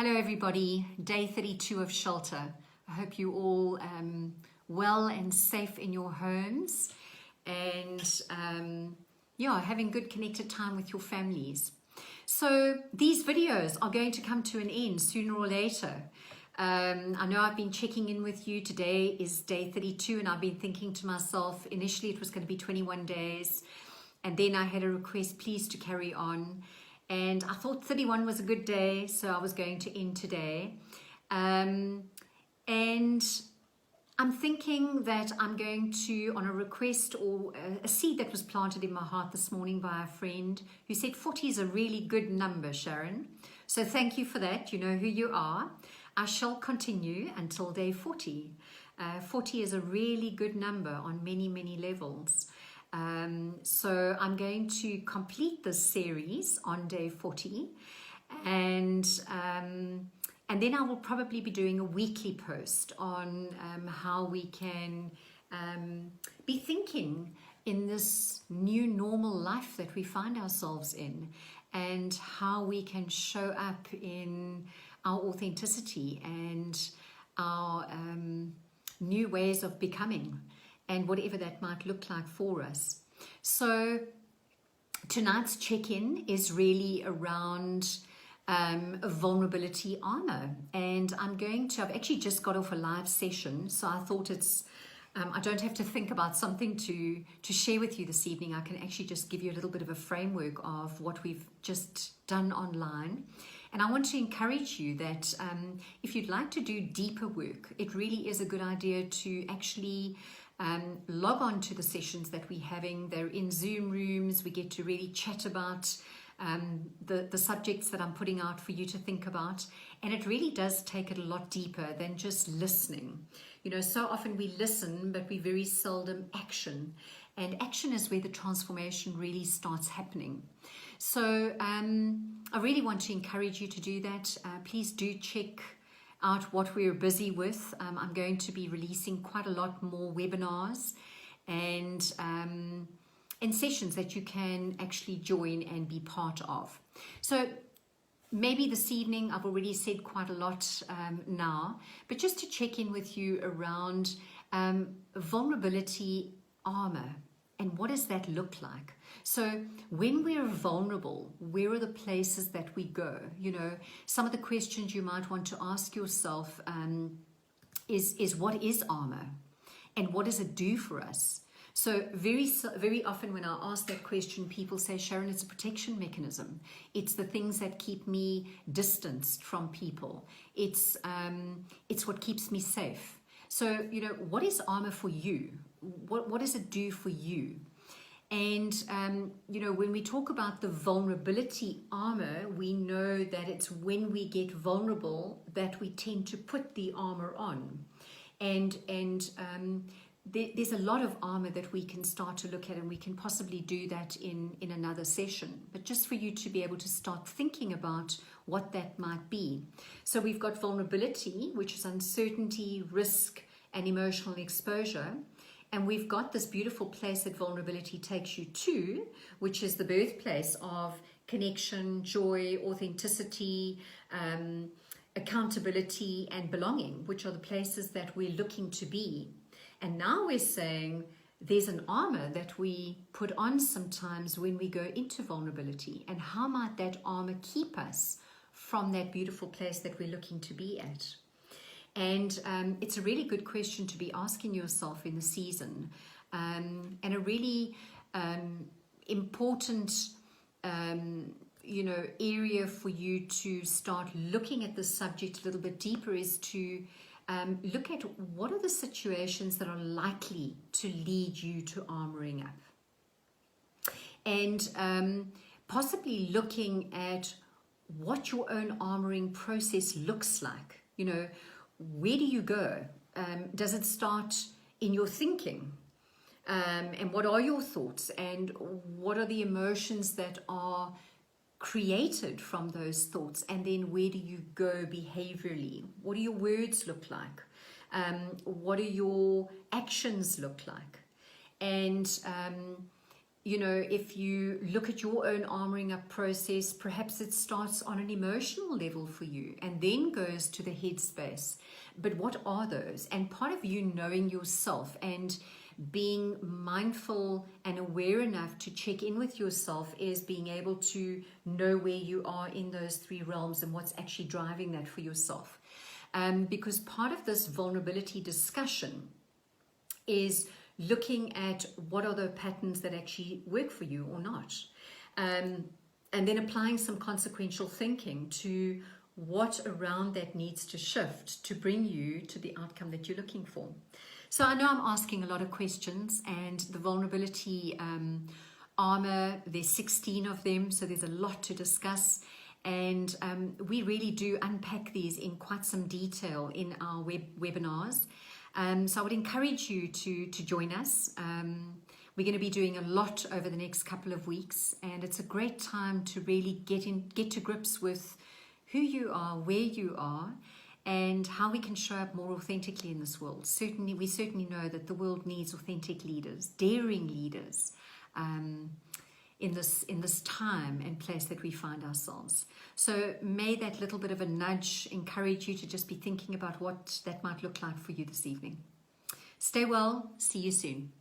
Hello everybody, day 32 of shelter. I hope you all well and safe in your homes and having good connected time with your families. So these videos are going to come to an end sooner or later. I know I've been checking in with you. Today is day 32 and I've been thinking to myself, initially it was going to be 21 days and then I had a request, please, to carry on. And I thought 31 was a good day, so I was going to end today. And I'm thinking that I'm going to, on a request or a seed that was planted in my heart this morning by a friend who said 40 is a really good number, Sharon. So thank you for that. You know who you are. I shall continue until day 40. 40 is a really good number on many, many levels. So I'm going to complete this series on day 40 and then I will probably be doing a weekly post on how we can be thinking in this new normal life that we find ourselves in and how we can show up in our authenticity and our new ways of becoming, and whatever that might look like for us. So tonight's check-in is really around vulnerability armor. And I've actually just got off a live session, so I thought I don't have to think about something to share with you this evening. I can actually just give you a little bit of a framework of what we've just done online. And I want to encourage you that if you'd like to do deeper work, it really is a good idea to actually log on to the sessions that we're having. They're in Zoom rooms. We get to really chat about the subjects that I'm putting out for you to think about. And it really does take it a lot deeper than just listening. You know, so often we listen, but we very seldom action. And action is where the transformation really starts happening. So I really want to encourage you to do that. Please do check out what we're busy with. I'm going to be releasing quite a lot more webinars and sessions that you can actually join and be part of. So maybe this evening, I've already said quite a lot now, but just to check in with you around vulnerability armor. And what does that look like? So when we're vulnerable, where are the places that we go? You know, some of the questions you might want to ask yourself is what is armor? And what does it do for us? So very often when I ask that question, people say, Sharon, it's a protection mechanism. It's the things that keep me distanced from people. It's what keeps me safe. So, you know, what is armor for you? What does it do for you? And, you know, when we talk about the vulnerability armor, we know that it's when we get vulnerable that we tend to put the armor on. And there's a lot of armor that we can start to look at, and we can possibly do that in another session. But just for you to be able to start thinking about what that might be. So we've got vulnerability, which is uncertainty, risk, and emotional exposure. And we've got this beautiful place that vulnerability takes you to, which is the birthplace of connection, joy, authenticity, accountability, and belonging, which are the places that we're looking to be. And now we're saying there's an armor that we put on sometimes when we go into vulnerability. And how might that armor keep us from that beautiful place that we're looking to be at? And it's a really good question to be asking yourself in the season, and a really important, area for you to start looking at the subject a little bit deeper is to look at what are the situations that are likely to lead you to armoring up, and possibly looking at what your own armoring process looks like. You know, where do you go? Does it start in your thinking? And what are your thoughts? And what are the emotions that are created from those thoughts? And then where do you go behaviorally? What do your words look like? What do your actions look like? And you know, if you look at your own armoring up process, perhaps it starts on an emotional level for you and then goes to the head space. But what are those? And part of you knowing yourself and being mindful and aware enough to check in with yourself is being able to know where you are in those three realms and what's actually driving that for yourself. Because part of this vulnerability discussion is looking at what are the patterns that actually work for you or not. And then applying some consequential thinking to what around that needs to shift to bring you to the outcome that you're looking for. So I know I'm asking a lot of questions, and the vulnerability armor, there's 16 of them, so there's a lot to discuss. And we really do unpack these in quite some detail in our webinars. So I would encourage you to join us. We're going to be doing a lot over the next couple of weeks, and it's a great time to really get to grips with who you are, where you are, and how we can show up more authentically in this world. We certainly know that the world needs authentic leaders, daring leaders, in this time and place that we find ourselves. So may that little bit of a nudge encourage you to just be thinking about what that might look like for you this evening. Stay well. See you soon.